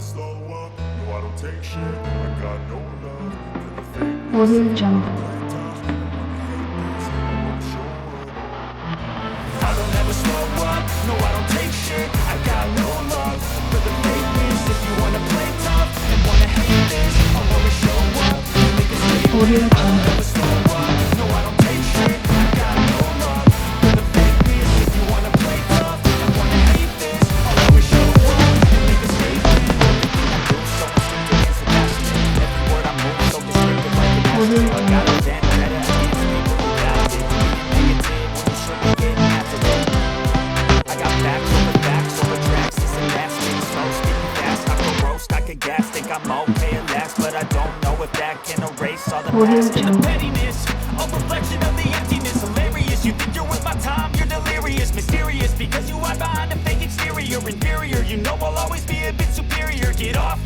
slow up, no I don't take shit. I got no love for the fake. Audio Jungle. I don't ever slow up, no I don't take shit. I got no love for the fakeness. If you wanna play tough and wanna hate this, I'll always show up. Make a statement. Audio I don't Jungle. ever slow up, no I don't take shit. I got no love for the fakeness. If you wanna play tough and wanna hate this, I'll always show up. Make a statement. Everything I do so instinctive and so passionate. Every word I move so descriptive like an Audio athlete. I Jungle. got a vendetta against people who got it. Being negative when you shouldn't get after it. I got facts over tracks, this and that, speak slow, speaking fast, I could roast, I could gas, think I'm okay at last, but I don't know if that can erase all the Audio past and the Jungle. pettiness, a reflection of the emptiness, hilarious, you think you're worth my time, you're delirious, mysterious, because you hide behind a fake exterior, inferior, you know I'll always be a bit superior.